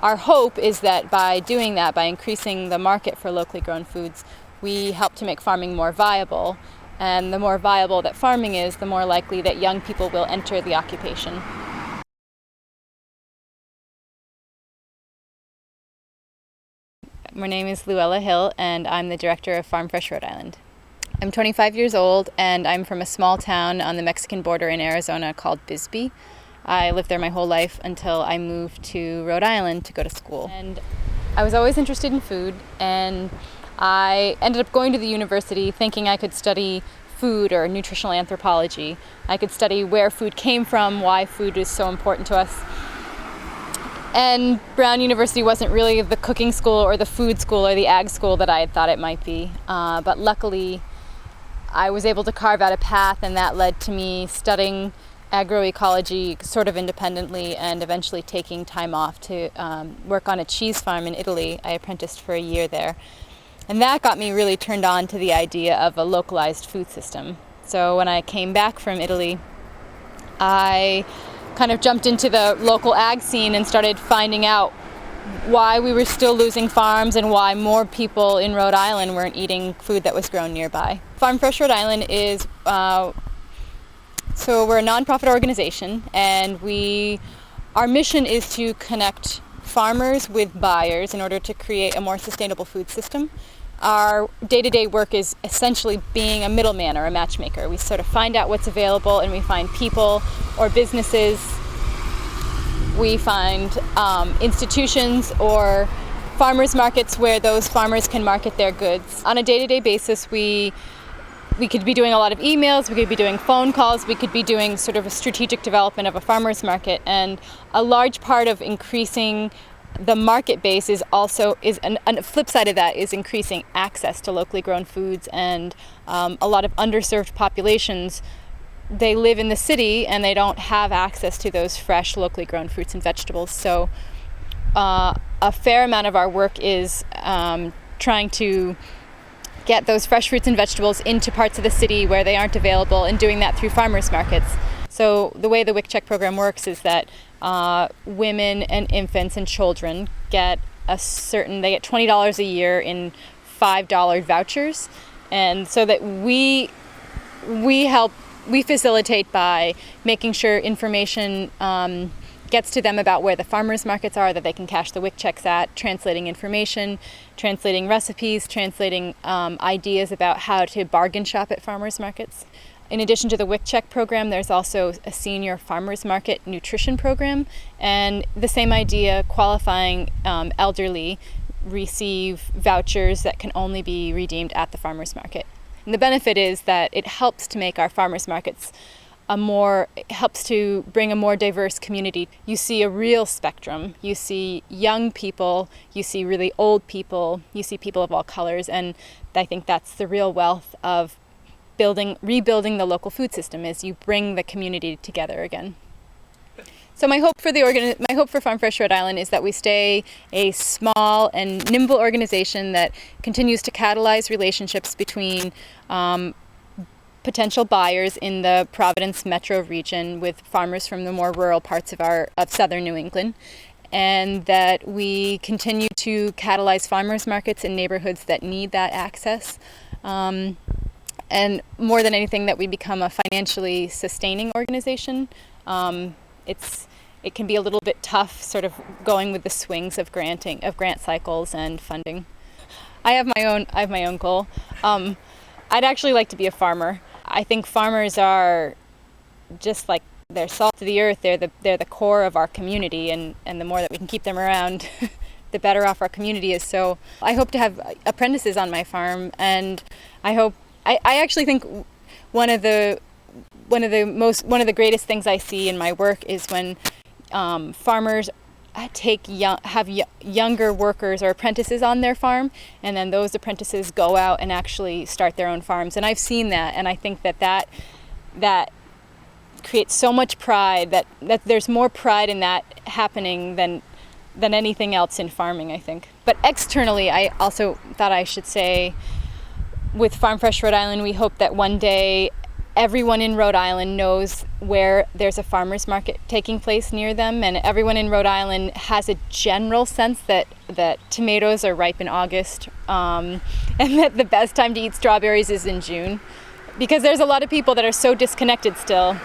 our hope is that by doing that, by increasing the market for locally grown foods, we help to make farming more viable. And the more viable that farming is, the more likely that young people will enter the occupation. My name is Luella Hill, and I'm the director of Farm Fresh Rhode Island. I'm 25 years old, and I'm from a small town on the Mexican border in Arizona called Bisbee. I lived there my whole life until I moved to Rhode Island to go to school. And I was always interested in food, and I ended up going to the university thinking I could study food or nutritional anthropology. I could study where food came from, why food is so important to us. And Brown University wasn't really the cooking school or the food school or the ag school that I had thought it might be. But luckily, I was able to carve out a path, and that led to me studying agroecology sort of independently and eventually taking time off to work on a cheese farm in Italy. I apprenticed for a year there. And that got me really turned on to the idea of a localized food system. So when I came back from Italy, I kind of jumped into the local ag scene and started finding out why we were still losing farms and why more people in Rhode Island weren't eating food that was grown nearby. Farm Fresh Rhode Island is, so we're a nonprofit organization, and our mission is to connect farmers with buyers in order to create a more sustainable food system. Our day-to-day work is essentially being a middleman or a matchmaker. We sort of find out what's available, and we find people or businesses. We find institutions or farmers markets where those farmers can market their goods. On a day-to-day basis, we could be doing a lot of emails, we could be doing phone calls, we could be doing sort of a strategic development of a farmer's market. And a large part of increasing the market base is a flip side of that is increasing access to locally grown foods. And a lot of underserved populations, they live in the city and they don't have access to those fresh locally grown fruits and vegetables. So a fair amount of our work is trying to get those fresh fruits and vegetables into parts of the city where they aren't available, and doing that through farmers markets. So the way the WIC Check program works is that women and infants and children get they get $20 a year in $5 vouchers. And so that we facilitate by making sure information gets to them about where the farmers markets are that they can cash the WIC checks at, translating information, translating recipes, translating ideas about how to bargain shop at farmers markets. In addition to the WIC check program, there's also a senior farmers market nutrition program, and the same idea, qualifying elderly receive vouchers that can only be redeemed at the farmers market. And the benefit is that it helps to make our farmers markets helps to bring a more diverse community. You see a real spectrum. You see young people, you see really old people, you see people of all colors, and I think that's the real wealth of rebuilding the local food system, is you bring the community together again. So my hope for Farm Fresh Rhode Island is that we stay a small and nimble organization that continues to catalyze relationships between potential buyers in the Providence metro region with farmers from the more rural parts of southern New England, and that we continue to catalyze farmers markets in neighborhoods that need that access. And more than anything, that we become a financially sustaining organization. It can be a little bit tough, sort of going with the swings of grant cycles and funding. I have my own goal. I'd actually like to be a farmer. I think farmers are just like, they're salt of the earth. They're the core of our community, and the more that we can keep them around, the better off our community is. So I hope to have apprentices on my farm, and I actually think one of the greatest things I see in my work is when farmers have younger workers or apprentices on their farm, and then those apprentices go out and actually start their own farms. And I've seen that, and I think that creates so much pride, that there's more pride in that happening than anything else in farming, I think. But externally, I also thought I should say, with Farm Fresh Rhode Island, we hope that one day everyone in Rhode Island knows where there's a farmer's market taking place near them, and everyone in Rhode Island has a general sense that tomatoes are ripe in August, and that the best time to eat strawberries is in June, because there's a lot of people that are so disconnected still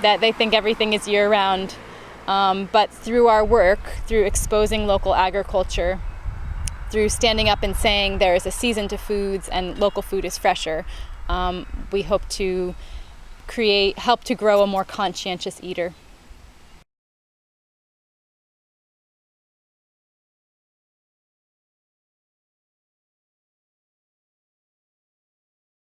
that they think everything is year-round. But through our work, through exposing local agriculture, through standing up and saying there is a season to foods and local food is fresher, we hope to help to grow a more conscientious eater.